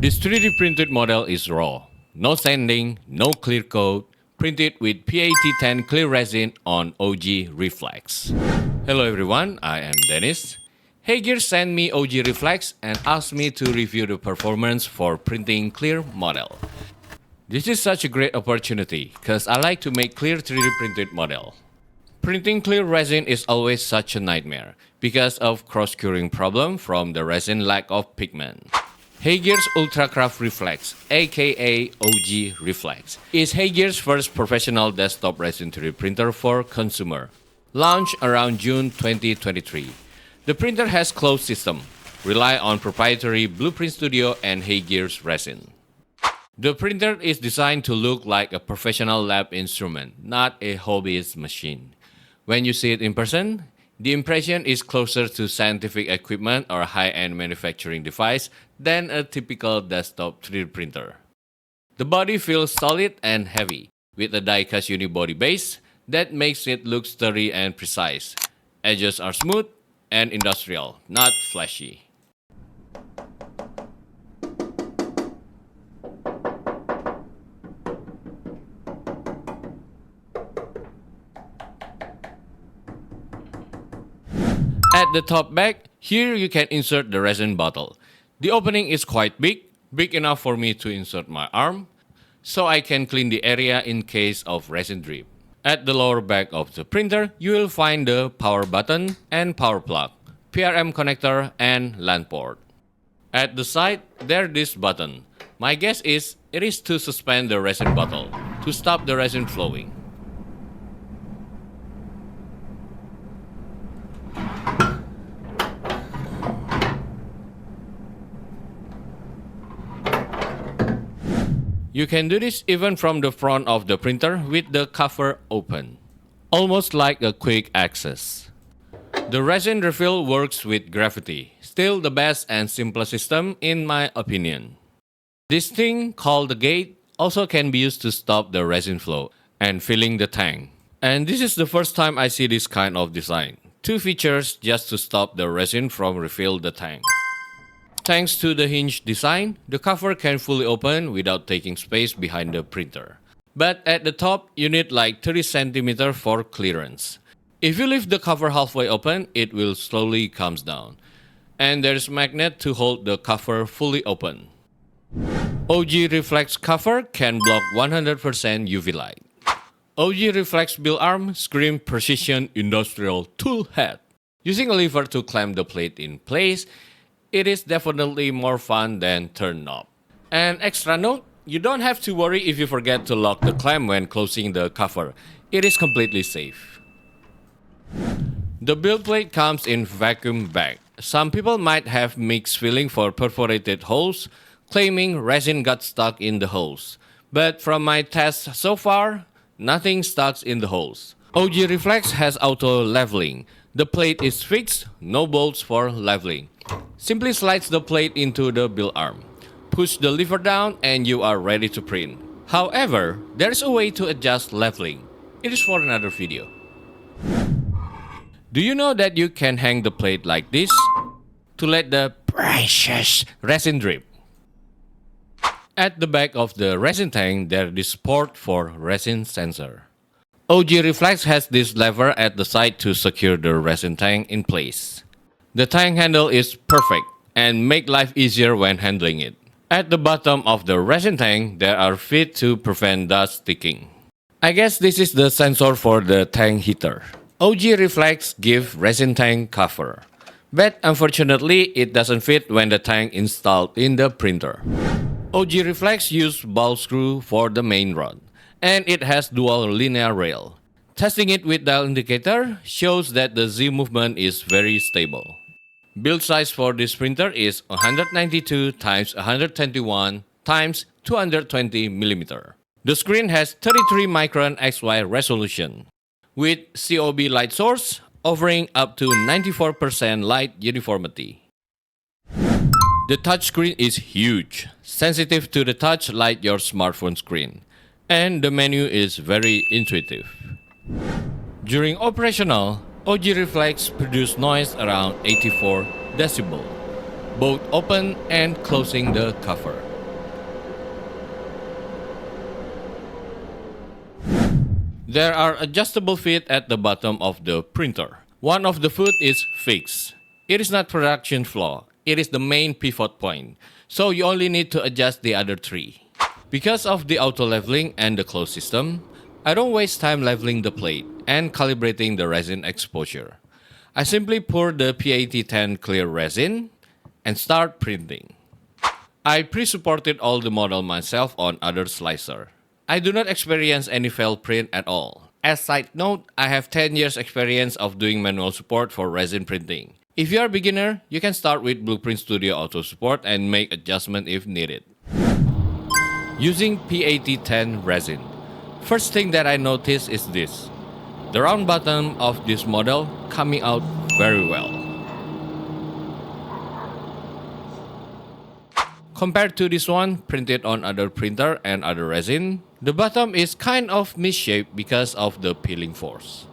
This 3D printed model is raw, no sanding, no clear coat, printed with PAT10 clear resin on OG Reflex. Hello everyone, I am Dennis. HeyGears sent me OG Reflex and asked me to review the performance for printing clear model. This is such a great opportunity because I like to make clear 3D printed model. Printing clear resin is always such a nightmare because of cross-curing problem from the resin lack of pigment. HeyGears Ultracraft Reflex, aka OG Reflex, is HeyGears' first professional desktop resin 3D printer for consumer. Launched around June 2023. The printer has closed system, rely on proprietary Blueprint Studio and HeyGears resin. The printer is designed to look like a professional lab instrument, not a hobbyist machine. When you see it in person, the impression is closer to scientific equipment or high-end manufacturing device than a typical desktop 3D printer. The body feels solid and heavy, with a die-cast unibody base that makes it look sturdy and precise. Edges are smooth and industrial, not flashy. At the top back, here you can insert the resin bottle. The opening is quite big enough for me to insert my arm, so I can clean the area in case of resin drip. At the lower back of the printer, you will find the power button and power plug, PRM connector, and LAN port. At the side, there's this button. My guess is it is to suspend the resin bottle, to stop the resin flowing. You can do this even from the front of the printer with the cover open, almost like a quick access. The resin refill works with gravity, still the best and simplest system in my opinion. This thing called the gate also can be used to stop the resin flow and filling the tank. And this is the first time I see this kind of design. Two features just to stop the resin from refill the tank. Thanks to the hinge design, the cover can fully open without taking space behind the printer. But at the top, you need like 30 cm for clearance. If you leave the cover halfway open, it will slowly come down. And there's a magnet to hold the cover fully open. OG Reflex cover can block 100% UV light. OG Reflex build arm scream precision industrial tool head. Using a lever to clamp the plate in place, it is definitely more fun than turn knob. An extra note, you don't have to worry if you forget to lock the clamp when closing the cover. It is completely safe. The build plate comes in vacuum bag. Some people might have mixed feeling for perforated holes, claiming resin got stuck in the holes. But from my tests so far, nothing stuck in the holes. OG Reflex has auto leveling. The plate is fixed, no bolts for leveling. Simply slides the plate into the build arm. Push the lever down and you are ready to print. However, there's a way to adjust leveling. It is for another video. Do you know that you can hang the plate like this to let the precious resin drip? At the back of the resin tank, there is port for resin sensor. OG Reflex has this lever at the side to secure the resin tank in place. The tank handle is perfect and make life easier when handling it. At the bottom of the resin tank, there are feet to prevent dust sticking. I guess this is the sensor for the tank heater. OG Reflex give resin tank cover, but unfortunately it doesn't fit when the tank installed in the printer. OG Reflex use ball screw for the main rod, and it has dual linear rail. Testing it with dial indicator shows that the Z movement is very stable. Build size for this printer is 192 x 121 x 220 mm. The screen has 33 micron XY resolution, with COB light source offering up to 94% light uniformity. The touchscreen is huge, sensitive to the touch like your smartphone screen, and the menu is very intuitive. During operational, OG Reflex produce noise around 84 decibel, both open and closing the cover. There are adjustable feet at the bottom of the printer. One of the foot is fixed. It is not production flaw. It is the main pivot point. So you only need to adjust the other three. Because of the auto leveling and the closed system, I don't waste time leveling the plate and calibrating the resin exposure. I simply pour the P8010 clear resin and start printing. I pre-supported all the model myself on other slicer. I do not experience any failed print at all. As side note, I have 10 years experience of doing manual support for resin printing. If you are a beginner, you can start with Blueprint Studio Auto Support and make adjustment if needed. Using P8010 resin. First thing that I noticed is this. The round bottom of this model coming out very well. Compared to this one, printed on other printer and other resin, the bottom is kind of misshaped because of the peeling force.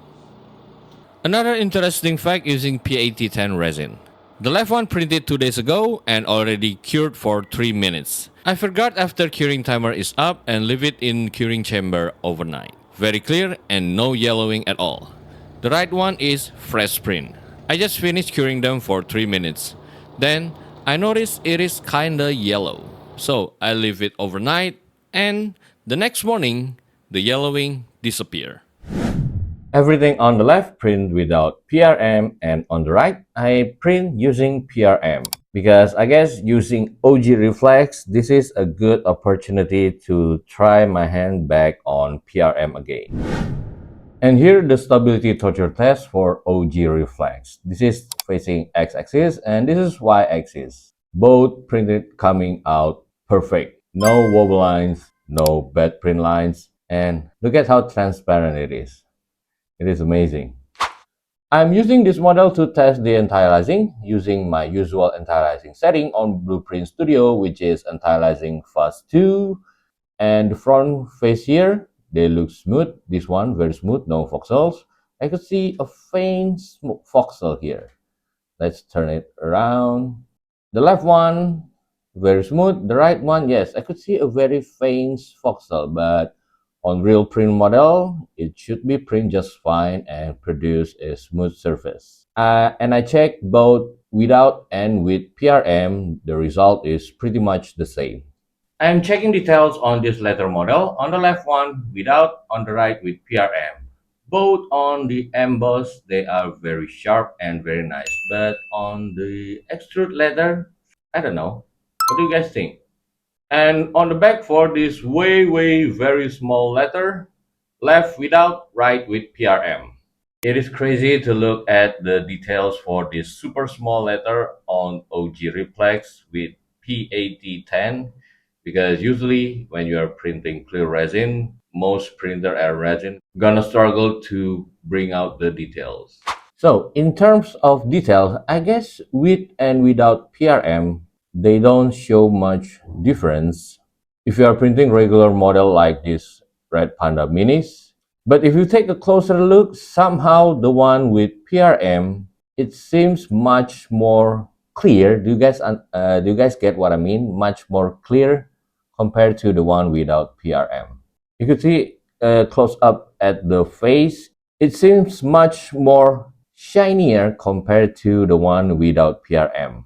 Another interesting fact using P8010 resin. The left one printed 2 days ago and already cured for 3 minutes. I forgot after curing timer is up and leave it in curing chamber overnight. Very clear and no yellowing at all. The right one is fresh print. I just finished curing them for 3 minutes. Then I noticed it is kinda yellow. So I leave it overnight and the next morning the yellowing disappear. Everything on the left print without PRM and on the right I print using PRM. Because I guess using OG Reflex, this is a good opportunity to try my hand back on PRM again. And here the stability torture test for OG Reflex. This is facing x-axis and this is y-axis. Both printed coming out perfect. No wobble lines, no bad print lines, and look at how transparent it is. It is amazing. I'm using this model to test the anti-aliasing using my usual anti-aliasing setting on Blueprint Studio, which is anti-aliasing fast 2. And the front face here, they look smooth. This one, very smooth, no voxels. I could see a faint voxel here. Let's turn it around. The left one, very smooth. The right one, yes, I could see a very faint voxel, but on real print model, it should be print just fine and produce a smooth surface. And I checked both without and with PRM, the result is pretty much the same. I am checking details on this leather model. On the left one without, on the right with PRM. Both on the emboss, they are very sharp and very nice. But on the extrude leather, I don't know. What do you guys think? And on the back for this way very small letter, left without, right with PRM. It is crazy to look at the details for this super small letter on OG Reflex with P8010 because usually when you are printing clear resin, most printer and resin gonna struggle to bring out the details. So in terms of details, I guess with and without PRM, they don't show much difference if you are printing regular model like this Red Panda Minis. But if you take a closer look, somehow the one with PRM, it seems much more clear. Do you guys get what I mean? Much more clear compared to the one without PRM. You could see close up at the face. It seems much more shinier compared to the one without PRM.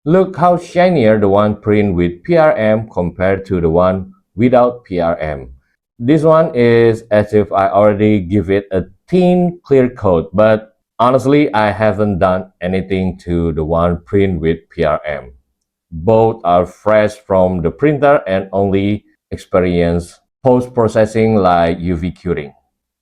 Look how shinier the one print with PRM compared to the one without PRM. This one is as if I already give it a thin clear coat, but honestly I haven't done anything to the one print with PRM. Both are fresh from the printer and only experience post-processing like UV curing.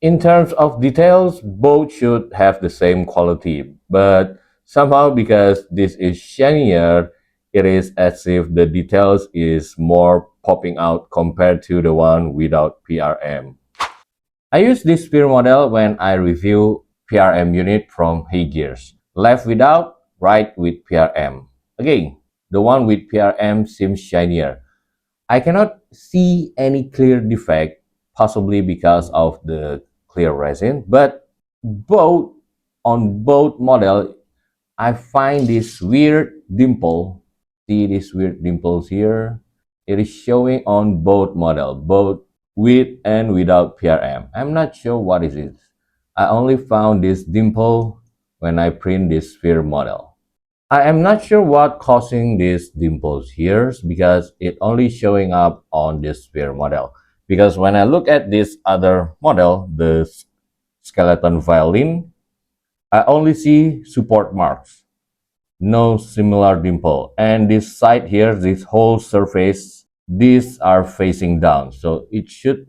In terms of details, both should have the same quality, but somehow because this is shinier, it is as if the details is more popping out compared to the one without PRM. I use this spear model when I review PRM unit from HeyGears. Left without, right with PRM. Again, the one with PRM seems shinier. I cannot see any clear defect, possibly because of the clear resin, but on both model, I find this weird dimple. See these weird dimples here? It is showing on both model, both with and without PRM. I'm not sure what it is. I only found this dimple when I print this sphere model. I am not sure what causing these dimples here because it only showing up on this sphere model. Because when I look at this other model, the skeleton violin, I only see support marks, no similar dimple. And this side here, this whole surface, these are facing down. So it should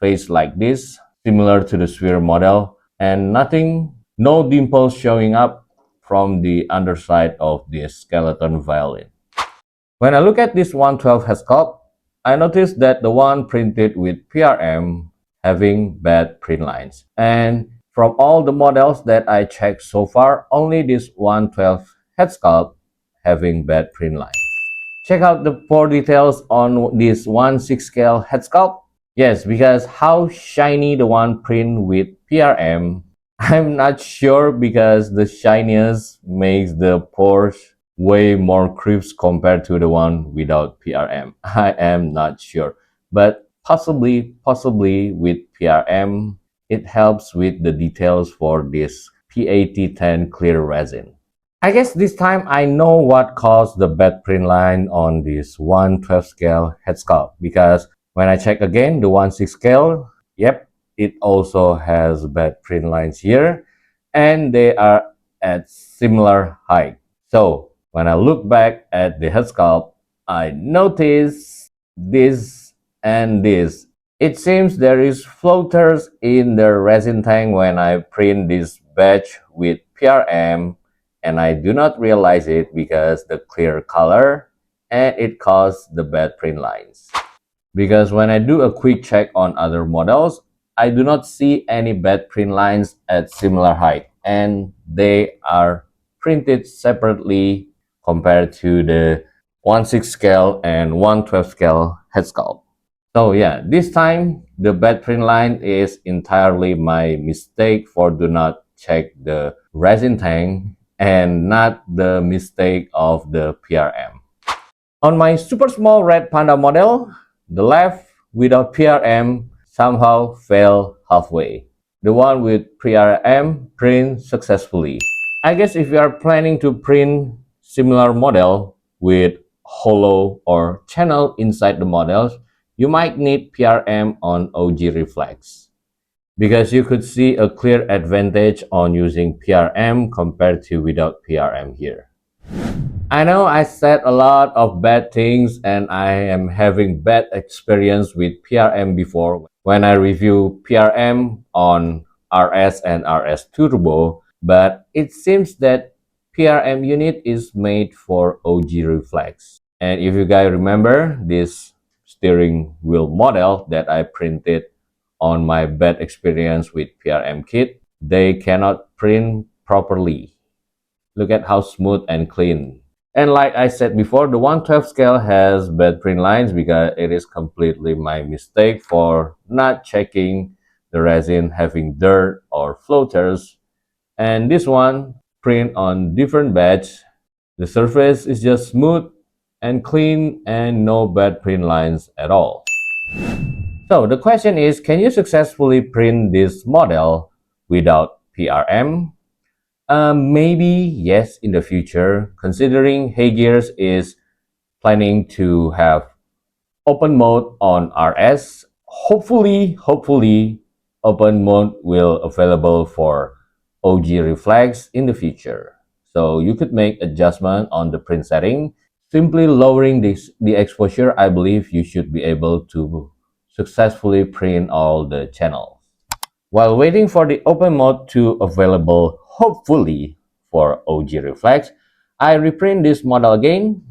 face like this, similar to the sphere model, and nothing, no dimples showing up from the underside of the skeleton violin. When I look at this 112 head sculpt, I noticed that the one printed with PRM having bad print lines. And from all the models that I checked so far, only this 112 head sculpt having bad print lines. Check out the pore details on this 1/6 scale head sculpt. Yes, because how shiny the one print with PRM, I'm not sure because the shininess makes the pores way more crisp compared to the one without PRM. I am not sure, but possibly with PRM, it helps with the details for this PAT10 clear resin. I guess this time I know what caused the bad print line on this 1/12 scale head sculpt because when I check again the 1/6 scale, yep, it also has bad print lines here and they are at similar height. So when I look back at the head sculpt, I notice this and this. It seems there is floaters in the resin tank when I print this batch with PRM and I do not realize it because the clear color and it caused the bad print lines. Because when I do a quick check on other models, I do not see any bad print lines at similar height and they are printed separately compared to the 1/6 scale and 1/12 scale head sculpt. So yeah, this time the bad print line is entirely my mistake for do not check the resin tank and not the mistake of the PRM. On my super small red panda model, the left without PRM somehow fell halfway. The one with PRM print successfully. I guess if you are planning to print similar model with hollow or channel inside the models, you might need PRM on OG Reflex because you could see a clear advantage on using PRM compared to without PRM here. I know I said a lot of bad things and I am having bad experience with PRM before when I review PRM on RS and RS2 Turbo, but it seems that PRM unit is made for OG Reflex. And if you guys remember this steering wheel model that I printed on my bad experience with PRM kit, they cannot print properly. Look at how smooth and clean. And like I said before, the 1/12 scale has bad print lines because it is completely my mistake for not checking the resin having dirt or floaters. And this one print on different batch. The surface is just smooth and clean and no bad print lines at all. So the question is, can you successfully print this model without PRM? Maybe yes in the future, considering HeyGears is planning to have open mode on RS. Hopefully, open mode will available for OG Reflex in the future. So you could make adjustment on the print setting. Simply lowering the exposure, I believe you should be able to successfully print all the channels. While waiting for the open mode to available, hopefully for OG Reflex, I reprint this model again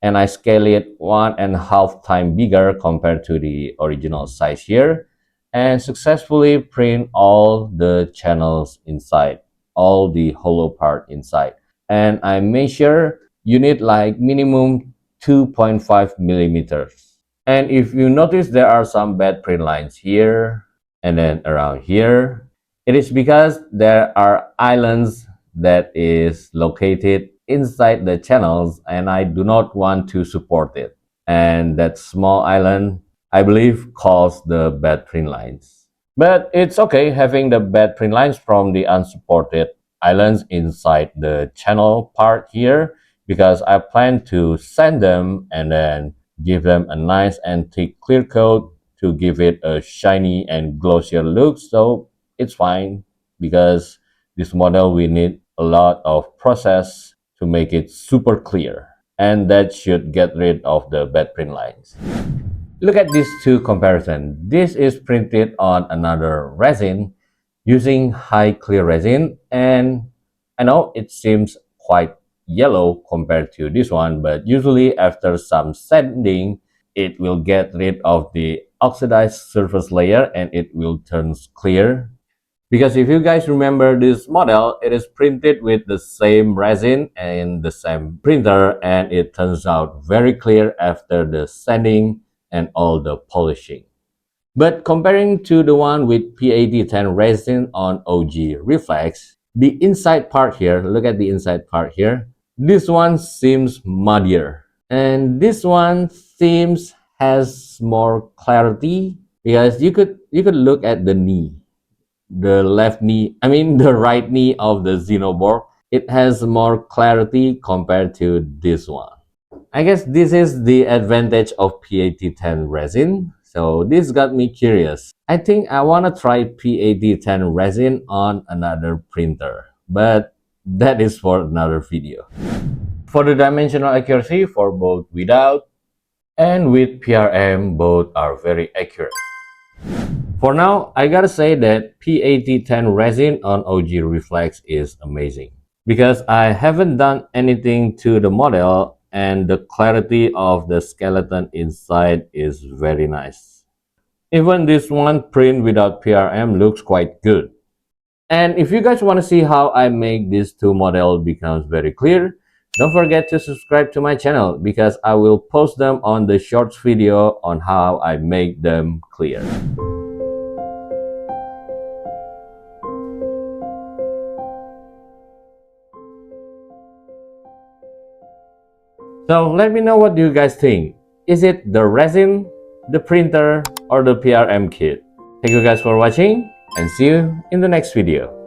and I scale it 1.5 times bigger compared to the original size here and successfully print all the channels inside, all the hollow part inside. And I measure you need like minimum 2.5 millimeters. And if you notice there are some bad print lines here and then around here, it is because there are islands that is located inside the channels and I do not want to support it. And that small island I believe caused the bad print lines. But it's okay having the bad print lines from the unsupported islands inside the channel part here, because I plan to sand them and then give them a nice and thick clear coat to give it a shiny and glossier look. So it's fine, because this model we need a lot of process to make it super clear, and that should get rid of the bad print lines. Look at these two comparison. This is printed on another resin using high clear resin, and I know it seems quite yellow compared to this one, but usually after some sanding it will get rid of the oxidized surface layer and it will turn clear. Because if you guys remember this model, it is printed with the same resin and the same printer, and it turns out very clear after the sanding and all the polishing. But comparing to the one with PAT10 resin on OG Reflex, the inside part here, look at the inside part here, this one seems muddier. And this one seems has more clarity, because you could look at the knee, the left knee, I mean the right knee of the Xenoborg. It has more clarity compared to this one. I guess this is the advantage of PAT10 resin. So this got me curious. I think I want to try PAT10 resin on another printer, but that is for another video. For the dimensional accuracy, for both without and with PRM, both are very accurate. For now, I gotta say that PAT10 resin on OG Reflex is amazing, because I haven't done anything to the model and the clarity of the skeleton inside is very nice. Even this one print without PRM looks quite good. And if you guys want to see how I make these two models becomes very clear, don't forget to subscribe to my channel, because I will post them on the shorts video on how I make them clear. So let me know what you guys think. Is it the resin, the printer, or the PRM kit? Thank you guys for watching, and see you in the next video.